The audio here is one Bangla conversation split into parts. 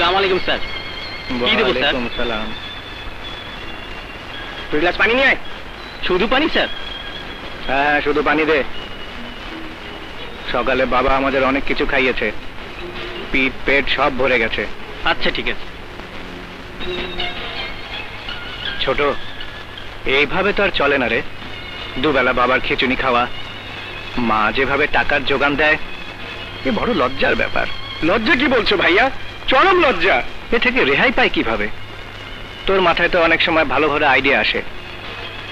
আসসালামু আলাইকুম স্যার। কি দেবো স্যার? ওয়ালাইকুম সালাম। 2 গ্লাস পানি নিয়ে আয়। শুধু পানি স্যার? হ্যাঁ, শুধু পানি দে। সকালে বাবা আমাদের অনেক কিছু খাইয়েছে, পিঠ পেট সব ভরে গেছে। আচ্ছা ঠিক আছে। ছোট, এইভাবে তো আর চলে না রে। দুবেলা বাবার খিচুনি খাওয়া, মা যেভাবে টাকার যোগান দেয়, এ বড় লজ্জার ব্যাপার। লজ্জা কি বলছো ভাইয়া? চরম লজ্জা। এ থেকে রেহাই পাই কিভাবে? তোর মাথায় তো অনেক সময় ভালো ভালো আইডিয়া আসে,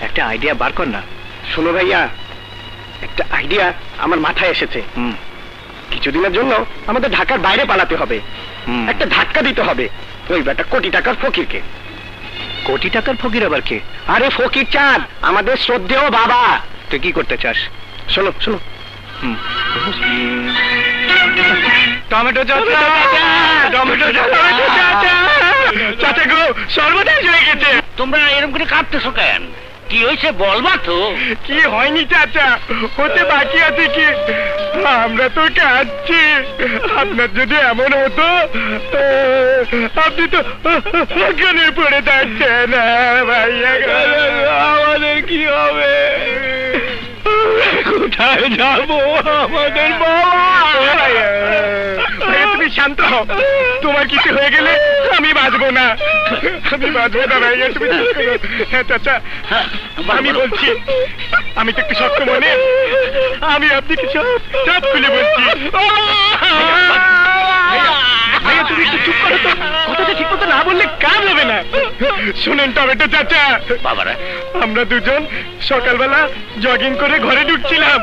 একটা আইডিয়া বার কর না। শোনো ভাইয়া, একটা আইডিয়া আমার মাথায় এসেছে। কিছুদিনের জন্য আমাদের ঢাকার বাইরে পালাতে হবে, একটা ধাক্কা দিতে হবে ওই বেটা কোটি টাকার ফকিরকে। কোটি টাকার ফকির আবার কে? আরে ফকির চাঁদ, আমাদের শ্রদ্ধেয় বাবা। তুই কি করতে চাস? শোনো শোনো। টমেটো চাচা, টমেটো চাচা, চাচা গো সর্বদাই হয়ে গেছে। তোমরা এরকম করে কাঁদতেছো কেন? কি হয়েছে বলবা তো? কি হয়নি চাচা, হতে বাকি আছে কি? আমরা তো কাঁদছি। আপনার যদি এমন হতো, আপনি তো ওখানে পড়ে থাকছেন। ভাইয়া আমাদের কি হবে? কোথায় যাবো? আমাদের ভাইয়া তুমি শান্ত হও। তোমার কিছু হয়ে গেলে আমি বাঁচবো না, আমি বাঁচবো না ভাইয়া, তুমি চুপ করো। হ্যাঁ চাচা, আমি বলছি, আমি তো একটু শক্ত মনে, আমি আপনাকে সব খুলে বলছি। ভাইয়া তুমি একটু চুপ করো তো, কথাটা ঠিক মতো না বললে কাজ হবে না। শুনেন টমেটো চাচা, বাবারা, আমরা দুজন সকালবেলা জগিং করে ঘরে ঢুকছিলাম,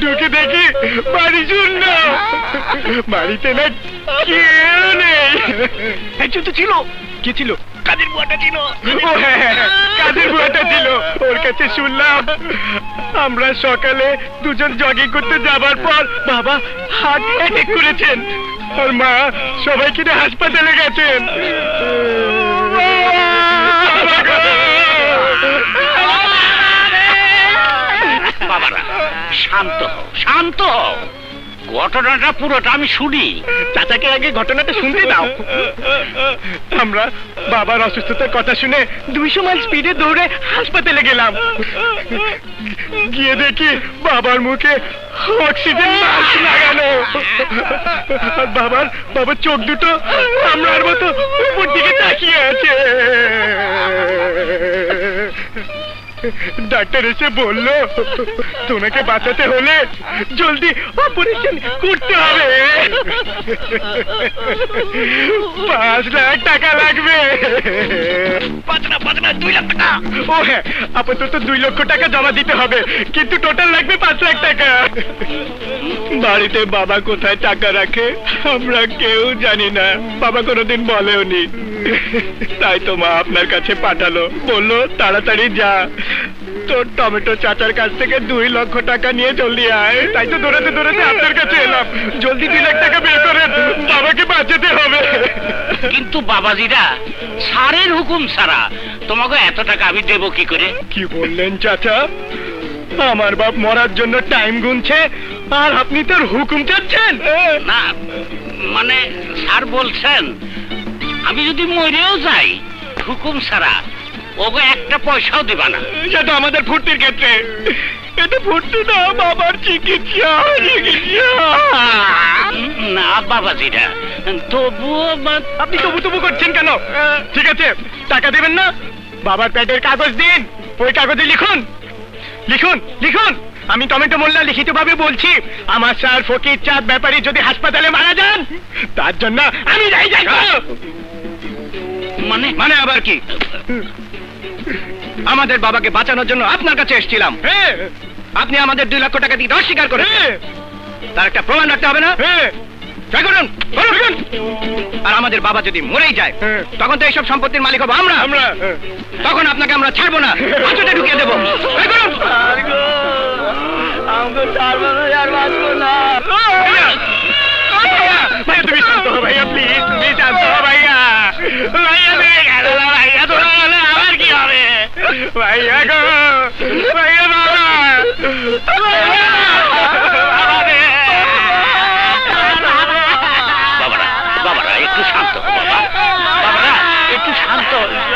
ঢুকে দেখি বাড়ি শূন্য, বাড়িতে না কেউ নেই। তো ছিল, কি ছিল? কাজের বুয়াটা ছিল। কাজের বুয়াটা ছিল, ওর কাছে শুনলাম আমরা সকালে দুজন জগিং করতে যাবার পর বাবা হার্ট অ্যাটাক করেছেন, আর মা সবাইকে নিয়ে হাসপাতালে গেছেন। বাবারা শান্ত হও, শান্ত হও। ঘটনাটা পুরোটা আমি শুনি। চাচাকে আগে ঘটনাটা শুনতে দাও। আমরা বাবার অসুস্থতার কথা শুনে 200 মাইল স্পিডে দৌড়ে হাসপাতালে গেলাম। গিয়ে দেখি বাবার মুখে অক্সিজেন মাস্ক লাগানো, আর বাবার চোখ দুটো আমরার মতো উপর দিকে তাকিয়ে আছে। ডাক্তার এসে বলল তোমাকে বাঁচাতে হলে জলদি অপারেশন করতে হবে, 5 লাখ টাকা লাগবে। 2 লাখ টাকা? ও হ্যাঁ, আপাতত 2 লক্ষ টাকা জমা দিতে হবে, কিন্তু টোটাল লাগবে 5 লাখ টাকা। বাড়িতে বাবা কোথায় টাকা রাখে আমরা কেউ জানি না, বাবা কোনোদিন বলেওনি। তাই তো মা আপনার কাছে পাঠালো, বললো তাড়াতাড়ি যা, তোর টমেটো চাচার কাছ থেকে 2 লক্ষ টাকা নিয়ে জলদি আয়। তাই তো দৌড়াতে দৌড়াতে আপনার কাছে এলাম, জলদি 2 লাখ টাকা বের করেন, বাবাকে বাঁচাতে হবে। কিন্তু বাবাজিরা, স্যারের হুকুম ছাড়া তোমাকে এত টাকা আমি দেবো কি করে? কি বললেন চাচা? আমার বাপ মরার জন্য টাইম গুনছে, আর আপনি তার হুকুম চাচ্ছেন? না মানে স্যার বলছেন আমি যদি মরেও যাই হুকুম ছাড়া ওকে একটা পয়সাও দিবা না। সেটা আমাদের ফুর্তির ক্ষেত্রে, এটা ফুর্তি না, বাবার চিকিৎসা। না বাবাজিরা, তবুও আপনি তবু করছেন কেন? ঠিক আছে, টাকা দেবেন না? বাবার পেটের কাগজ দিন, ওই কাগজে লিখুন, লিখুন, লিখুন। আমি টমেটো মোল্লা লিখিত ভাবে বলছি, আমার স্যার ফকির চাঁদ ব্যাপারী যদি হাসপাতালে মারা যান, তার জন্য আমি দায়ী থাকবো। মানে আবার কি? আমাদের বাবাকে বাঁচানোর জন্য আপনার কাছে এসেছিলাম, আপনি আমাদের 2 লক্ষ টাকা দিতে অস্বীকার করেন, তার একটা প্রমাণ রাখতে হবে না? আর আমাদের বাবা যদি মরেই যায়, তখন তো এইসব সম্পত্তির মালিক হবো আমরা। তখন আপনাকে আমরা ছাড়বো না, হাজতে ঢুকিয়ে দেবো। ভাইয়া তুমি শান্ত হো, ভাইয়া প্লিজ, তুমি শান্ত হো ভাইয়া। ভাইয়া তুমি গেল না ভাইয়া, তোরা হলে আবার কি হবে? ভাইয়া গো, ভাইয়া বাবা, বাবারা লজ্জা